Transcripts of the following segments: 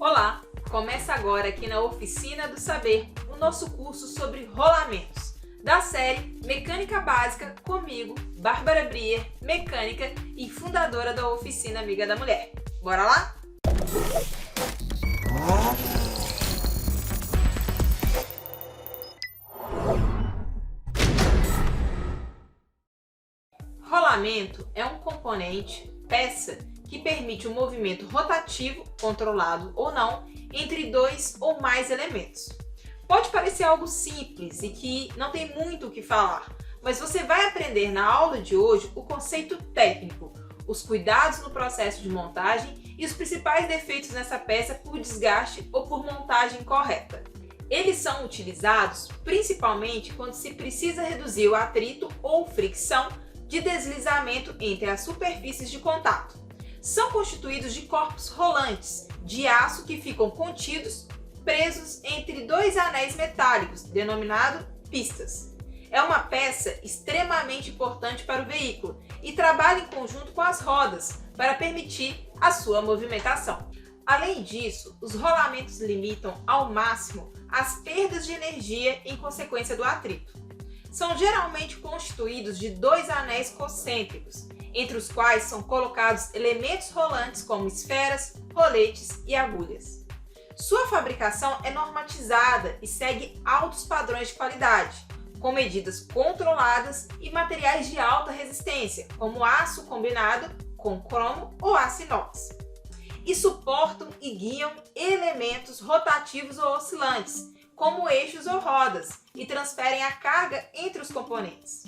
Olá! Começa agora aqui na Oficina do Saber o nosso curso sobre rolamentos, da série Mecânica Básica comigo, Bárbara Brier, mecânica e fundadora da Oficina Amiga da Mulher. Bora lá? Rolamento é um componente, peça, que permite um movimento rotativo, controlado ou não, entre dois ou mais elementos. Pode parecer algo simples e que não tem muito o que falar, mas você vai aprender na aula de hoje o conceito técnico, os cuidados no processo de montagem e os principais defeitos nessa peça por desgaste ou por montagem incorreta. Eles são utilizados principalmente quando se precisa reduzir o atrito ou fricção de deslizamento entre as superfícies de contato. São constituídos de corpos rolantes, de aço que ficam contidos, presos entre dois anéis metálicos, denominado pistas. É uma peça extremamente importante para o veículo e trabalha em conjunto com as rodas para permitir a sua movimentação. Além disso, os rolamentos limitam ao máximo as perdas de energia em consequência do atrito. São geralmente constituídos de dois anéis concêntricos, entre os quais são colocados elementos rolantes como esferas, roletes e agulhas. Sua fabricação é normatizada e segue altos padrões de qualidade, com medidas controladas e materiais de alta resistência, como aço combinado com cromo ou aço inox. E suportam e guiam elementos rotativos ou oscilantes, como eixos ou rodas, e transferem a carga entre os componentes.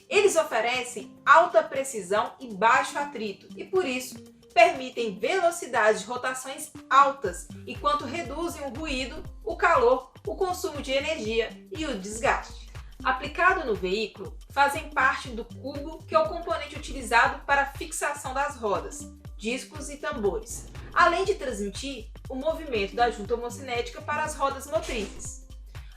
Eles oferecem alta precisão e baixo atrito e, por isso, permitem velocidades de rotações altas, enquanto reduzem o ruído, o calor, o consumo de energia e o desgaste. Aplicado no veículo, fazem parte do cubo, que é o componente utilizado para a fixação das rodas, discos e tambores, além de transmitir o movimento da junta homocinética para as rodas motrizes.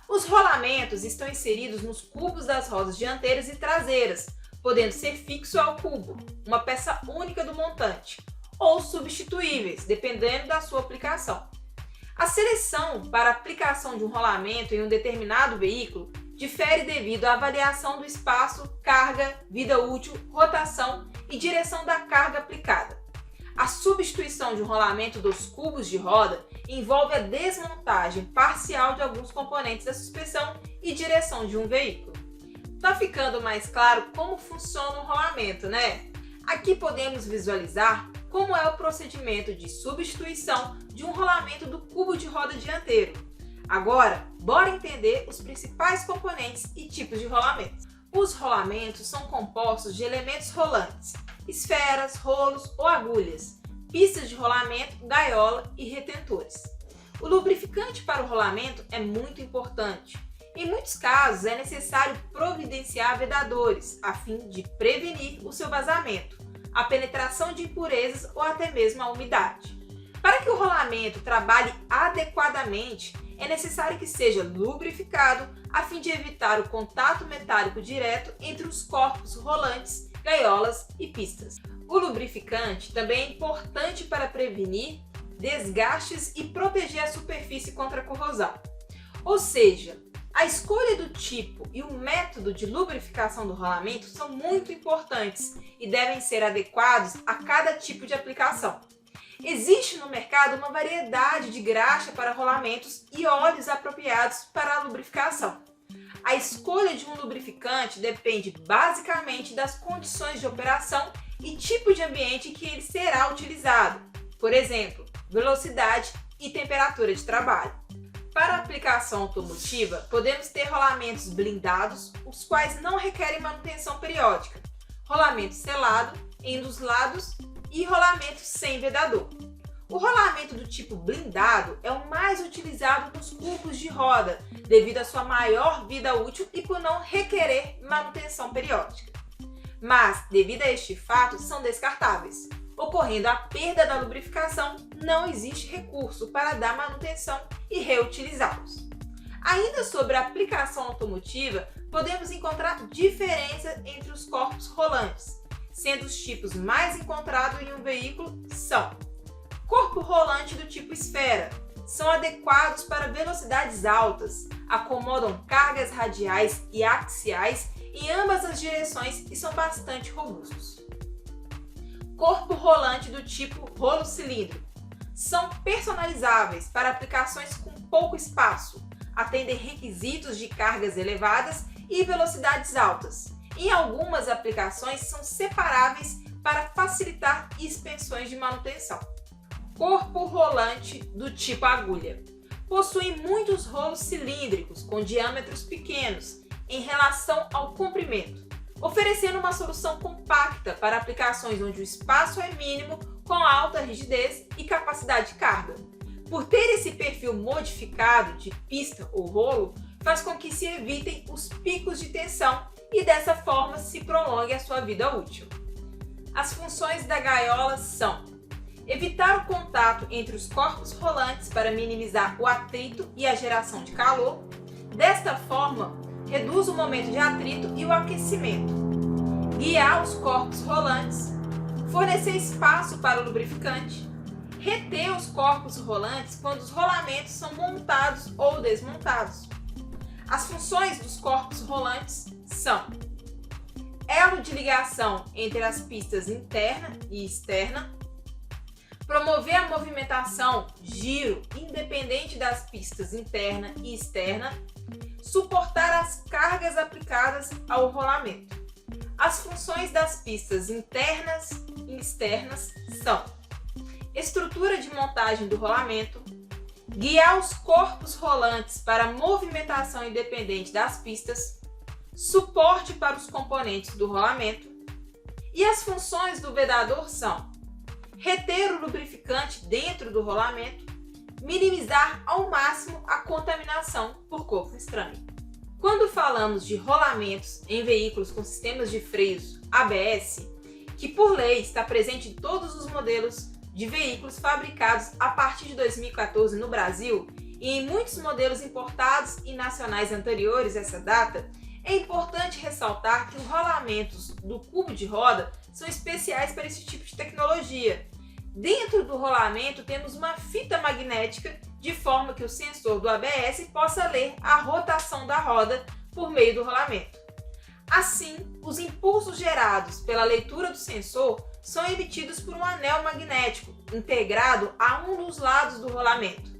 Os rolamentos estão inseridos nos cubos das rodas dianteiras e traseiras, podendo ser fixo ao cubo, uma peça única do montante, ou substituíveis, dependendo da sua aplicação. A seleção para a aplicação de um rolamento em um determinado veículo difere devido à avaliação do espaço, carga, vida útil, rotação e direção da carga aplicada. A substituição de um rolamento dos cubos de roda envolve a desmontagem parcial de alguns componentes da suspensão e direção de um veículo. Tá ficando mais claro como funciona um rolamento, né? Aqui podemos visualizar como é o procedimento de substituição de um rolamento do cubo de roda dianteiro. Agora, bora entender os principais componentes e tipos de rolamentos. Os rolamentos são compostos de elementos rolantes, esferas, rolos ou agulhas, pistas de rolamento, gaiola e retentores. O lubrificante para o rolamento é muito importante. Em muitos casos é necessário providenciar vedadores, a fim de prevenir o seu vazamento, a penetração de impurezas ou até mesmo a umidade. Para que o rolamento trabalhe adequadamente, é necessário que seja lubrificado a fim de evitar o contato metálico direto entre os corpos rolantes, gaiolas e pistas. O lubrificante também é importante para prevenir desgastes e proteger a superfície contra a corrosão. Ou seja, a escolha do tipo e o método de lubrificação do rolamento são muito importantes e devem ser adequados a cada tipo de aplicação. Existe no mercado uma variedade de graxa para rolamentos e óleos apropriados para a lubrificação. A escolha de um lubrificante depende basicamente das condições de operação e tipo de ambiente que ele será utilizado, por exemplo, velocidade e temperatura de trabalho. Para a aplicação automotiva, podemos ter rolamentos blindados, os quais não requerem manutenção periódica, rolamento selado em um dos lados e rolamento sem vedador. O rolamento do tipo blindado é o mais utilizado nos cubos de roda, devido à sua maior vida útil e por não requerer manutenção periódica. Mas, devido a este fato, são descartáveis. Ocorrendo a perda da lubrificação, não existe recurso para dar manutenção e reutilizá-los. Ainda sobre a aplicação automotiva, podemos encontrar diferença entre os corpos rolantes, sendo os tipos mais encontrados em um veículo são Corpo rolante do tipo esfera. São adequados para velocidades altas, acomodam cargas radiais e axiais em ambas as direções e são bastante robustos. Corpo rolante do tipo rolo cilíndrico. São personalizáveis para aplicações com pouco espaço, atendem requisitos de cargas elevadas e velocidades altas. Em algumas aplicações são separáveis para facilitar expensões de manutenção. Corpo rolante do tipo agulha. Possuem muitos rolos cilíndricos com diâmetros pequenos em relação ao comprimento, oferecendo uma solução compacta para aplicações onde o espaço é mínimo com alta rigidez e capacidade de carga. Por ter esse perfil modificado de pista ou rolo, faz com que se evitem os picos de tensão e dessa forma se prolongue a sua vida útil. As funções da gaiola são: evitar o contato entre os corpos rolantes para minimizar o atrito e a geração de calor. Desta forma, reduz o momento de atrito e o aquecimento. Guiar os corpos rolantes. Fornecer espaço para o lubrificante. Reter os corpos rolantes quando os rolamentos são montados ou desmontados. As funções dos corpos rolantes são: elo de ligação entre as pistas interna e externa, promover a movimentação, giro, independente das pistas interna e externa, suportar as cargas aplicadas ao rolamento. As funções das pistas internas e externas são: estrutura de montagem do rolamento, guiar os corpos rolantes para a movimentação independente das pistas, suporte para os componentes do rolamento. E as funções do vedador são: reter o lubrificante dentro do rolamento, minimizar ao máximo a contaminação por corpo estranho. Quando falamos de rolamentos em veículos com sistemas de freios ABS, que por lei está presente em todos os modelos de veículos fabricados a partir de 2014 no Brasil e em muitos modelos importados e nacionais anteriores a essa data, é importante ressaltar que os rolamentos do cubo de roda são especiais para esse tipo de tecnologia. Dentro do rolamento temos uma fita magnética de forma que o sensor do ABS possa ler a rotação da roda por meio do rolamento. Assim, os impulsos gerados pela leitura do sensor são emitidos por um anel magnético integrado a um dos lados do rolamento.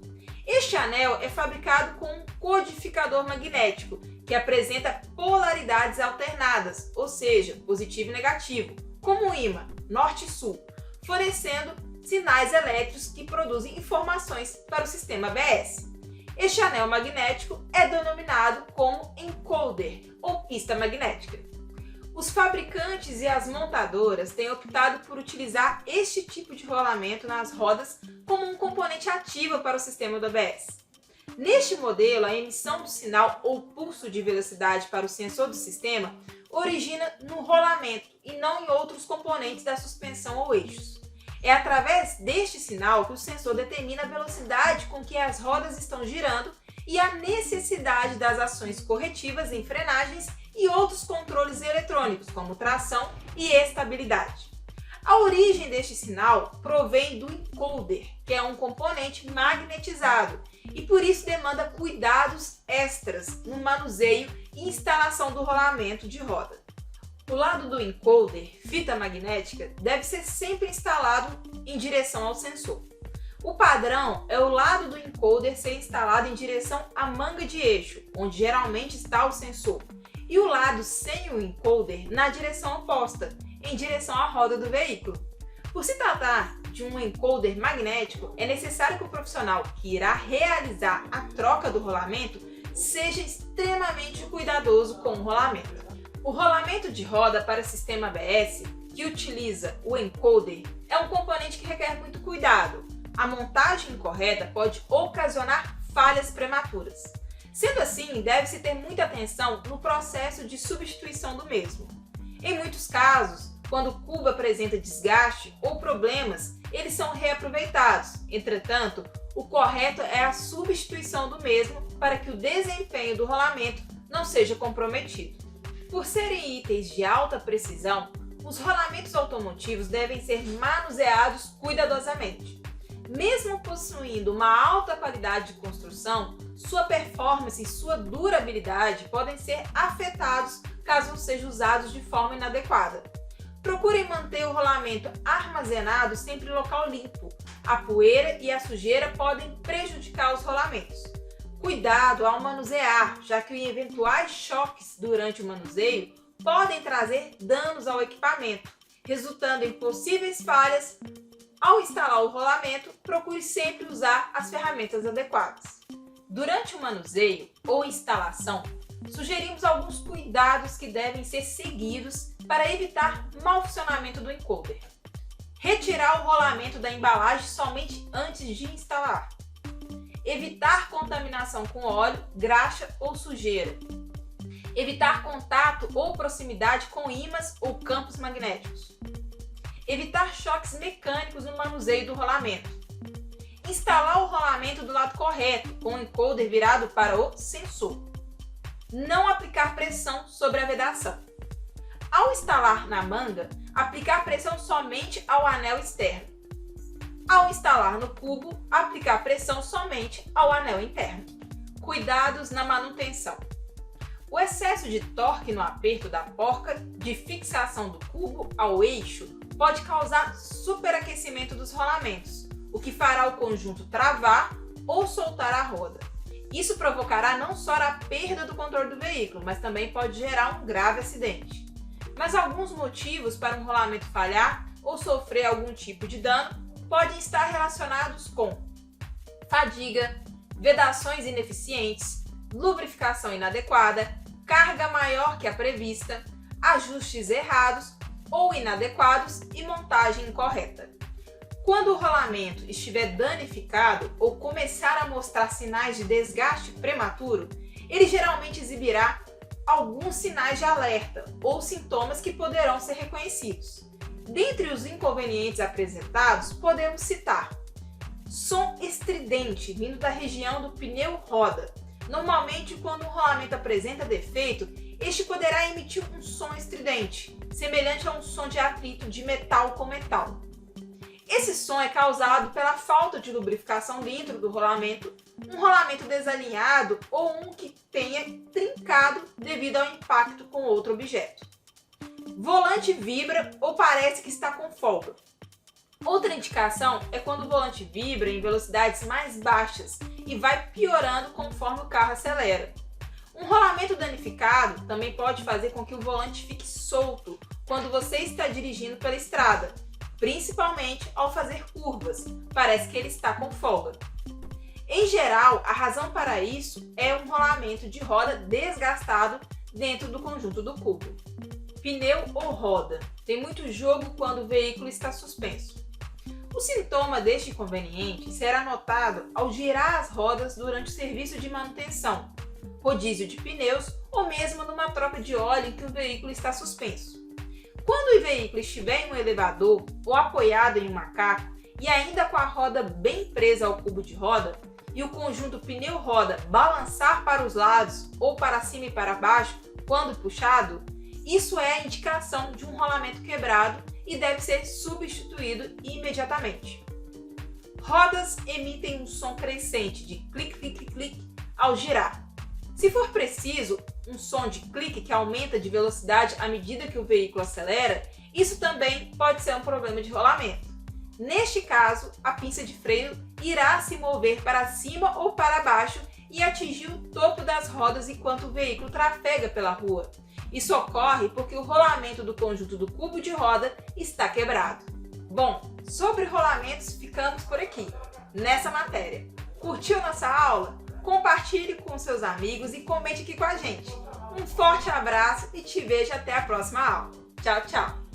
Este anel é fabricado com um codificador magnético que apresenta polaridades alternadas, ou seja, positivo e negativo, como o ímã norte e sul, fornecendo sinais elétricos que produzem informações para o sistema ABS. Este anel magnético é denominado como encoder ou pista magnética. Os fabricantes e as montadoras têm optado por utilizar este tipo de rolamento nas rodas como um componente ativo para o sistema do ABS. Neste modelo, a emissão do sinal ou pulso de velocidade para o sensor do sistema origina no rolamento e não em outros componentes da suspensão ou eixos. É através deste sinal que o sensor determina a velocidade com que as rodas estão girando e a necessidade das ações corretivas em frenagens e outros controles eletrônicos, como tração e estabilidade. A origem deste sinal provém do encoder, que é um componente magnetizado e por isso demanda cuidados extras no manuseio e instalação do rolamento de roda. O lado do encoder, fita magnética, deve ser sempre instalado em direção ao sensor. O padrão é o lado do encoder ser instalado em direção à manga de eixo, onde geralmente está o sensor, e o lado sem o encoder na direção oposta, em direção à roda do veículo. Por se tratar de um encoder magnético, é necessário que o profissional que irá realizar a troca do rolamento seja extremamente cuidadoso com o rolamento. O rolamento de roda para sistema ABS, que utiliza o encoder, é um componente que requer muito cuidado. A montagem incorreta pode ocasionar falhas prematuras. Sendo assim, deve-se ter muita atenção no processo de substituição do mesmo. Em muitos casos, quando o cubo apresenta desgaste ou problemas, eles são reaproveitados. Entretanto, o correto é a substituição do mesmo para que o desempenho do rolamento não seja comprometido. Por serem itens de alta precisão, os rolamentos automotivos devem ser manuseados cuidadosamente. Mesmo possuindo uma alta qualidade de construção, sua performance e sua durabilidade podem ser afetados caso sejam usados de forma inadequada. Procurem manter o rolamento armazenado sempre em local limpo. A poeira e a sujeira podem prejudicar os rolamentos. Cuidado ao manusear, já que eventuais choques durante o manuseio podem trazer danos ao equipamento, resultando em possíveis falhas. Ao instalar o rolamento, procure sempre usar as ferramentas adequadas. Durante o manuseio ou instalação, sugerimos alguns cuidados que devem ser seguidos para evitar mau funcionamento do encoder. Retirar o rolamento da embalagem somente antes de instalar. Evitar contaminação com óleo, graxa ou sujeira. Evitar contato ou proximidade com ímãs ou campos magnéticos. Evitar choques mecânicos no manuseio do rolamento. Instalar o rolamento do lado correto, com o encoder virado para o sensor. Não aplicar pressão sobre a vedação. Ao instalar na manga, aplicar pressão somente ao anel externo. Ao instalar no cubo, aplicar pressão somente ao anel interno. Cuidados na manutenção. O excesso de torque no aperto da porca de fixação do cubo ao eixo pode causar superaquecimento dos rolamentos, o que fará o conjunto travar ou soltar a roda. Isso provocará não só a perda do controle do veículo, mas também pode gerar um grave acidente. Mas alguns motivos para um rolamento falhar ou sofrer algum tipo de dano podem estar relacionados com fadiga, vedações ineficientes, lubrificação inadequada, carga maior que a prevista, ajustes errados ou inadequados e montagem incorreta. Quando o rolamento estiver danificado ou começar a mostrar sinais de desgaste prematuro, ele geralmente exibirá alguns sinais de alerta ou sintomas que poderão ser reconhecidos. Dentre os inconvenientes apresentados, podemos citar som estridente vindo da região do pneu roda. Normalmente, quando o rolamento apresenta defeito, este poderá emitir um som estridente, semelhante a um som de atrito de metal com metal. Esse som é causado pela falta de lubrificação dentro do rolamento, um rolamento desalinhado ou um que tenha trincado devido ao impacto com outro objeto. Volante vibra ou parece que está com folga. Outra indicação é quando o volante vibra em velocidades mais baixas e vai piorando conforme o carro acelera. Um rolamento danificado também pode fazer com que o volante fique solto quando você está dirigindo pela estrada, principalmente ao fazer curvas, parece que ele está com folga. Em geral, a razão para isso é um rolamento de roda desgastado dentro do conjunto do cubo. Pneu ou roda. Tem muito jogo quando o veículo está suspenso. O sintoma deste inconveniente será notado ao girar as rodas durante o serviço de manutenção, rodízio de pneus ou mesmo numa troca de óleo em que o veículo está suspenso. Quando o veículo estiver em um elevador ou apoiado em um macaco e ainda com a roda bem presa ao cubo de roda e o conjunto pneu-roda balançar para os lados ou para cima e para baixo quando puxado, isso é a indicação de um rolamento quebrado e deve ser substituído imediatamente. Rodas emitem um som crescente de clique, clique, clique ao girar. Se for preciso, um som de clique que aumenta de velocidade à medida que o veículo acelera, isso também pode ser um problema de rolamento. Neste caso, a pinça de freio irá se mover para cima ou para baixo e atingir o topo das rodas enquanto o veículo trafega pela rua. Isso ocorre porque o rolamento do conjunto do cubo de roda está quebrado. Bom, sobre rolamentos ficamos por aqui, nessa matéria. Curtiu nossa aula? Compartilhe com seus amigos e comente aqui com a gente. Um forte abraço e te vejo até a próxima aula. Tchau, tchau!